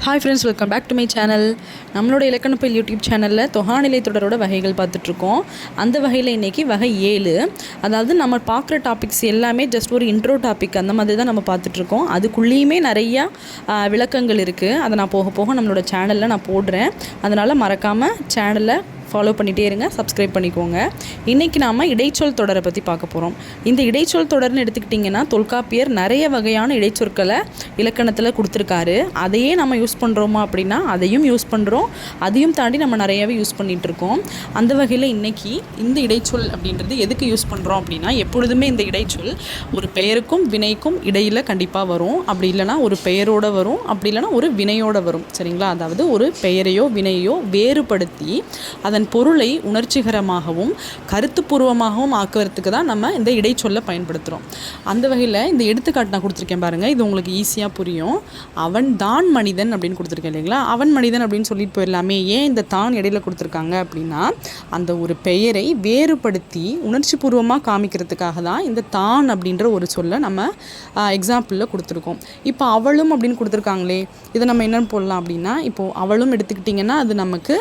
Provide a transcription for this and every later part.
Hi friends, welcome back to my channel. நம்மளோட இலக்கணப்பயில் YouTube சேனலில் தொகாநிலை தொடரோட வகைகள் பார்த்துட்ருக்கோம். அந்த வகையில் இன்றைக்கி வகை 7. அதாவது நம்ம பார்க்குற டாபிக்ஸ் எல்லாமே ஜஸ்ட் ஒரு இன்ட்ரோ டாபிக் அந்த மாதிரி தான் நம்ம பார்த்துட்ருக்கோம். அதுக்குள்ளேயுமே நிறையா விளக்கங்கள் இருக்குது. அதை நான் போக போக நம்மளோட சேனலில் நான் போடுறேன். அதனால் மறக்காமல் சேனலை ஃபாலோ பண்ணிகிட்டே இருங்க, சப்ஸ்கிரைப் பண்ணிக்கோங்க. இன்றைக்கி நாம் இடைச்சொல் தொடரை பற்றி பார்க்க போகிறோம். இந்த இடைச்சொல் தொடர்னு எடுத்துக்கிட்டிங்கன்னா தொல்காப்பியர் நிறைய வகையான இடைச்சொற்களை இலக்கணத்தில் கொடுத்துருக்காரு. அதையே நம்ம யூஸ் பண்ணுறோமா அப்படின்னா அதையும் யூஸ் பண்ணுறோம். அதையும் தாண்டி நம்ம நிறையாவே யூஸ் பண்ணிகிட்ருக்கோம். அந்த வகையில் இன்றைக்கி இந்த இடைச்சொல் அப்படின்றது எதுக்கு யூஸ் பண்ணுறோம் அப்படின்னா, எப்பொழுதுமே இந்த இடைச்சொல் ஒரு பெயருக்கும் வினைக்கும் இடையில் கண்டிப்பாக வரும். அப்படி இல்லைனா ஒரு பெயரோடு வரும், அப்படி இல்லைனா ஒரு வினையோடு வரும். சரிங்களா? அதாவது ஒரு பெயரையோ வினையோ வேறுபடுத்தி அதன் பொருளை உணர்ச்சிகரமாகவும் கருத்துப்பூர்வமாகவும் ஆக்குவதற்கு தான் நம்ம இந்த இடைச்சொல்லை பயன்படுத்துகிறோம். அந்த வகையில் இந்த எடுத்துக்காட்டு நான் கொடுத்துருக்கேன் பாருங்கள், இது உங்களுக்கு ஈஸியாக புரியும். அவன் தான் மனிதன் அப்படின்னு கொடுத்துருக்கேன் இல்லைங்களா? அவன் மனிதன் அப்படின்னு சொல்லிட்டு போயிடலாமே. ஏன் இந்த தான் இடையில கொடுத்துருக்காங்க அப்படின்னா, அந்த ஒரு பெயரை வேறுபடுத்தி உணர்ச்சி பூர்வமாக காமிக்கிறதுக்காக தான் இந்த தான் அப்படின்ற ஒரு சொல்லை நம்ம எக்ஸாம்பிளில் கொடுத்துருக்கோம். இப்போ அவளும் அப்படின்னு கொடுத்துருக்காங்களே, இதை நம்ம என்னென்னு போடலாம் அப்படின்னா, இப்போது அவளும் எடுத்துக்கிட்டிங்கன்னா அது நமக்கு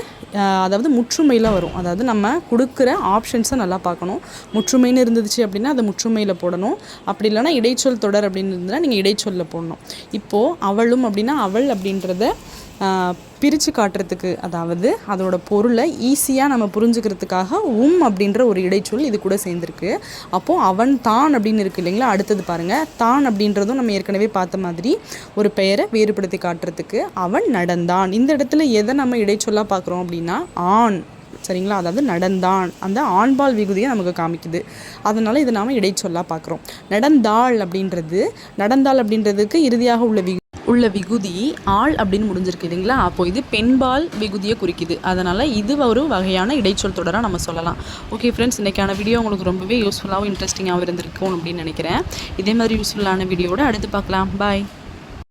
அதாவது முற்றுமையில் வரும். அதாவது நம்ம கொடுக்குற ஆப்ஷன்ஸை நல்லா பார்க்கணும். முற்றுமைன்னு இருந்துச்சு அப்படின்னா அதை முற்றுமையில் போடணும். அப்படி இல்லைனா இடைச்சொல் தொடர் அப்படின்னு இருந்ததுன்னா நீங்கள் இடைச்சொல்லில் போடணும். இப்போது அவளும் அப்படின்னா அவள் அப்படின்றத பிரித்து காட்டுறதுக்கு, அதாவது அதோட பொருளை ஈஸியாக நம்ம புரிஞ்சுக்கிறதுக்காக அப்படின்ற ஒரு இடைச்சொல் இது கூட சேர்ந்துருக்கு. அப்போது அவன் தான் அப்படின்னு இருக்குது இல்லைங்களா? அடுத்தது பாருங்கள், தான் அப்படின்றதும் நம்ம ஏற்கனவே பார்த்த மாதிரி ஒரு பெயரை வேறுபடுத்தி காட்டுறதுக்கு அவன் நடந்தான். இந்த இடத்துல எதை நம்ம இடைச்சொல்லாக பார்க்குறோம் அப்படின்னா ஆண். சரிங்களா? அதாவது நடந்தான், அந்த ஆண்பால் விகுதியை நமக்கு காமிக்குது. அதனால் இதை நாம் இடைச்சொல்லாக பார்க்குறோம். நடந்தாள் அப்படின்றதுக்கு இறுதியாக உள்ள விகுதி ஆள் அப்படின்னு முடிஞ்சிருக்கு இல்லைங்களா? அப்போ இது பெண்பால் விகுதியை குறிக்குது. அதனால் இது ஒரு வகையான இடைச்சொல் தொடராக நம்ம சொல்லலாம். ஓகே ஃப்ரெண்ட்ஸ், இன்றைக்கான வீடியோ உங்களுக்கு ரொம்பவே யூஸ்ஃபுல்லாகவும் இன்ட்ரெஸ்டிங்காகவும் இருந்திருக்கும் அப்படின்னு நினைக்கிறேன். இதே மாதிரி யூஸ்ஃபுல்லான வீடியோவோட அடுத்து பார்க்கலாம். பாய்.